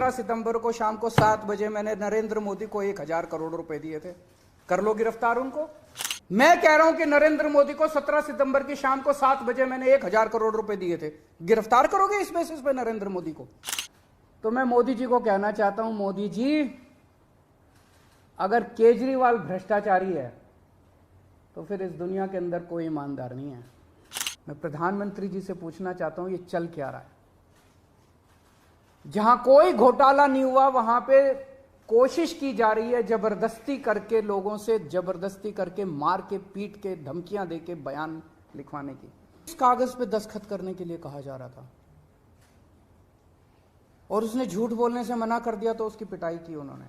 17 सितंबर को शाम को 7 बजे मैंने नरेंद्र मोदी को 1000 करोड़ रुपए दिए थे। कर लो गिरफ्तार उनको। मैं कह रहा हूं कि नरेंद्र मोदी को 17 सितंबर की शाम को 7 बजे मैंने 1000 करोड़ रुपए दिए थे। गिरफ्तार करोगे इस बेसिस पे नरेंद्र मोदी को? तो मैं मोदी जी को कहना चाहता हूं, मोदी जी, अगर केजरीवाल भ्रष्टाचारी है तो फिर इस दुनिया के अंदर कोई ईमानदार नहीं है। मैं प्रधानमंत्री जी से पूछना चाहता हूं, ये चल क्या रहा है? जहां कोई घोटाला नहीं हुआ वहां पे कोशिश की जा रही है जबरदस्ती करके, लोगों से जबरदस्ती करके, मार के, पीट के, धमकियां देके बयान लिखवाने की। इस कागज पे दस्तखत करने के लिए कहा जा रहा था और उसने झूठ बोलने से मना कर दिया तो उसकी पिटाई की उन्होंने।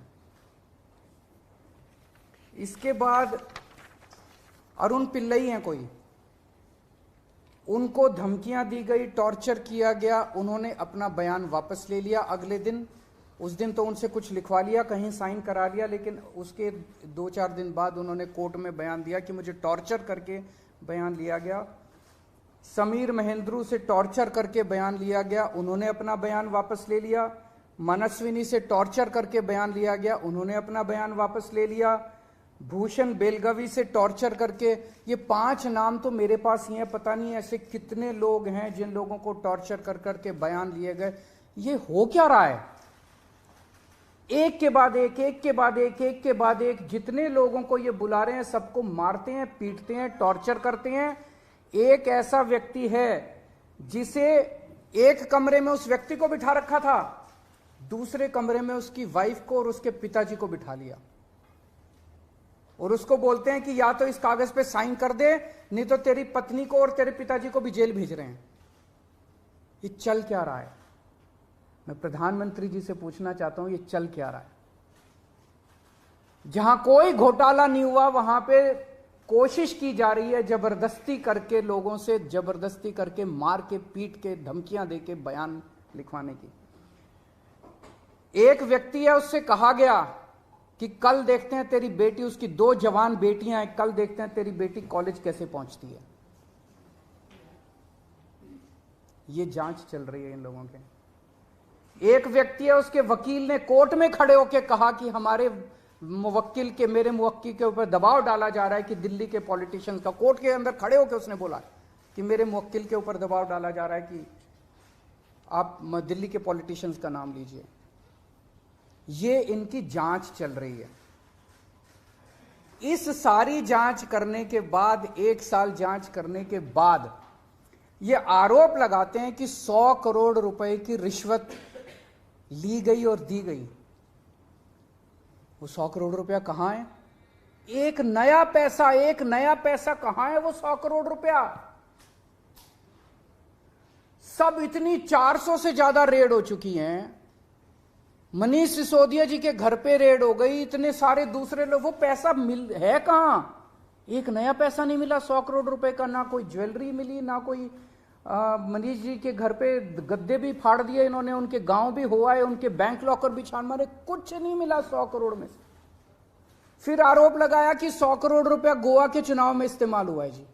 इसके बाद अरुण पिल्लई हैं कोई, उनको धमकियां दी गई, टॉर्चर किया गया, उन्होंने अपना बयान वापस ले लिया अगले दिन। उस दिन तो उनसे कुछ लिखवा लिया, कहीं साइन करा लिया, लेकिन उसके 2-4 दिन बाद उन्होंने कोर्ट में बयान दिया कि मुझे टॉर्चर करके बयान लिया गया। समीर महेंद्रू से टॉर्चर करके बयान लिया गया, उन्होंने अपना बयान वापस ले लिया। मनस्विनी से टॉर्चर करके बयान लिया गया, उन्होंने अपना बयान वापस ले लिया। भूषण बेलगवी से टॉर्चर करके, ये 5 नाम तो मेरे पास ही हैं, पता नहीं ऐसे कितने लोग हैं जिन लोगों को टॉर्चर कर करके बयान लिए गए। ये हो क्या रहा है? एक के बाद एक, एक के बाद एक, एक के बाद एक, जितने लोगों को ये बुला रहे हैं सबको मारते हैं, पीटते हैं, टॉर्चर करते हैं। एक ऐसा व्यक्ति है जिसे एक कमरे में उस व्यक्ति को बिठा रखा था, दूसरे कमरे में उसकी वाइफ को और उसके पिताजी को बिठा लिया और उसको बोलते हैं कि या तो इस कागज पे साइन कर दे, नहीं तो तेरी पत्नी को और तेरे पिताजी को भी जेल भेज रहे हैं। ये चल क्या रहा है? मैं प्रधानमंत्री जी से पूछना चाहता हूं, ये चल क्या रहा है? जहां कोई घोटाला नहीं हुआ वहां पे कोशिश की जा रही है जबरदस्ती करके, लोगों से जबरदस्ती करके, मार के, पीट के, धमकियां देके बयान लिखवाने की। एक व्यक्ति है, उससे कहा गया कि कल देखते हैं तेरी बेटी, उसकी 2 जवान बेटियां हैं, कल देखते हैं तेरी बेटी कॉलेज कैसे पहुंचती है। ये जांच चल रही है इन लोगों के। एक व्यक्ति है, उसके वकील ने कोर्ट में खड़े होकर कहा कि हमारे मुवक्किल के, मेरे मुवक्किल के ऊपर दबाव डाला जा रहा है कि दिल्ली के पॉलिटिशियंस का, कोर्ट के अंदर खड़े होकर उसने बोला कि मेरे मुवक्किल के ऊपर दबाव डाला जा रहा है कि आप दिल्ली के पॉलिटिशियंस का नाम लीजिए। ये इनकी जांच चल रही है। इस सारी जांच करने के बाद, 1 साल जांच करने के बाद, ये आरोप लगाते हैं कि 100 करोड़ रुपए की रिश्वत ली गई और दी गई। वो 100 करोड़ रुपया कहां है? एक नया पैसा कहां है वो 100 करोड़ रुपया? सब इतनी 400 से ज्यादा रेड हो चुकी हैं। मनीष सिसोदिया जी के घर पे रेड हो गई, इतने सारे दूसरे लोग, वो पैसा मिल है कहां? एक नया पैसा नहीं मिला 100 करोड़ रुपए का। ना कोई ज्वेलरी मिली, ना कोई मनीष जी के घर पे गद्दे भी फाड़ दिए इन्होंने, उनके गांव भी हुआ है, उनके बैंक लॉकर भी छान मारे, कुछ नहीं मिला 100 करोड़ में से। फिर आरोप लगाया कि 100 करोड़ रुपया गोवा के चुनाव में इस्तेमाल हुआ है। जी,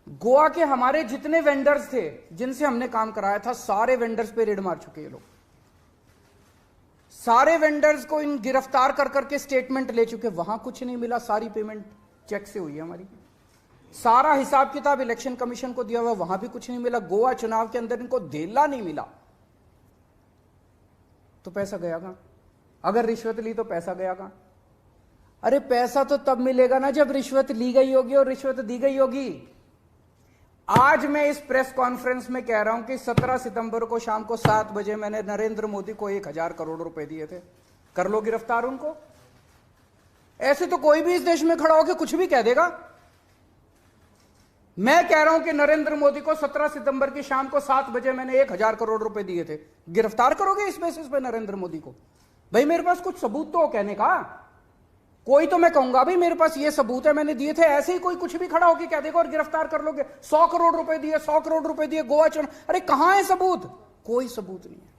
गोवा के हमारे जितने वेंडर्स थे जिनसे हमने काम कराया था, सारे वेंडर्स पे रेड मार चुके ये लोग। सारे वेंडर्स को इन गिरफ्तार कर करके स्टेटमेंट ले चुके, वहां कुछ नहीं मिला। सारी पेमेंट चेक से हुई है हमारी। सारा हिसाब किताब इलेक्शन कमीशन को दिया हुआ, वहां भी कुछ नहीं मिला। गोवा चुनाव के अंदर इनको धेला नहीं मिला। तो पैसा गया कहां? अगर रिश्वत ली तो पैसा गया कहां? अरे पैसा तो तब मिलेगा ना जब रिश्वत ली गई होगी और रिश्वत दी गई होगी। आज मैं इस प्रेस कॉन्फ्रेंस में कह रहा हूं कि 17 सितंबर को शाम को 7 बजे मैंने नरेंद्र मोदी को 1000 करोड़ रुपए दिए थे। कर लो गिरफ्तार उनको। ऐसे तो कोई भी इस देश में खड़ा होकर कुछ भी कह देगा। मैं कह रहा हूं कि नरेंद्र मोदी को 17 सितंबर की शाम को 7 बजे मैंने 1000 करोड़ रुपए दिए थे। गिरफ्तार करोगे इस बेसिस पे नरेंद्र मोदी को? भाई मेरे पास कुछ सबूत तो हो कहने का। कोई तो मैं कहूंगा भाई मेरे पास ये सबूत है, मैंने दिए थे। ऐसे ही कोई कुछ भी खड़ा होकर कह देगा और गिरफ्तार कर लोगे। 100 करोड़ रुपए दिए, 100 करोड़ रुपए दिए गोवा चुनाव। अरे कहां है सबूत? कोई सबूत नहीं है।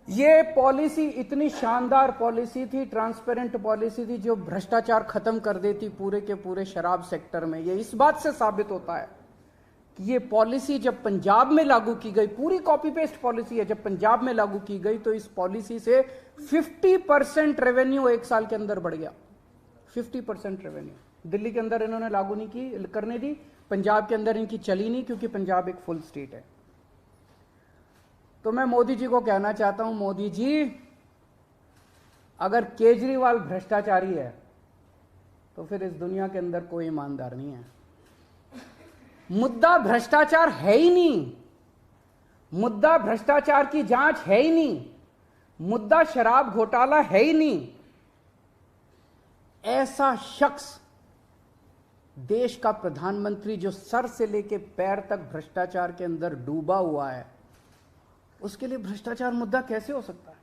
ये पॉलिसी इतनी शानदार पॉलिसी थी, ट्रांसपेरेंट पॉलिसी थी, जो भ्रष्टाचार खत्म कर देती पूरे के पूरे शराब सेक्टर में। ये इस बात से साबित होता है कि ये पॉलिसी जब पंजाब में लागू की गई, पूरी कॉपी पेस्ट पॉलिसी है, जब पंजाब में लागू की गई तो इस पॉलिसी से 50% रेवेन्यू एक साल के अंदर बढ़ गया। 50% रेवेन्यू दिल्ली के अंदर इन्होंने लागू नहीं की, करने दी, पंजाब के अंदर इनकी चली नहीं, क्योंकि पंजाब एक फुल स्टेट है। तो मैं मोदी जी को कहना चाहता हूं, मोदी जी अगर केजरीवाल भ्रष्टाचारी है तो फिर इस दुनिया के अंदर कोई ईमानदार नहीं है। मुद्दा भ्रष्टाचार है ही नहीं, मुद्दा भ्रष्टाचार की जांच है ही नहीं, मुद्दा शराब घोटाला है ही नहीं। ऐसा शख्स देश का प्रधानमंत्री जो सर से लेकर पैर तक भ्रष्टाचार के अंदर डूबा हुआ है, उसके लिए भ्रष्टाचार मुद्दा कैसे हो सकता है?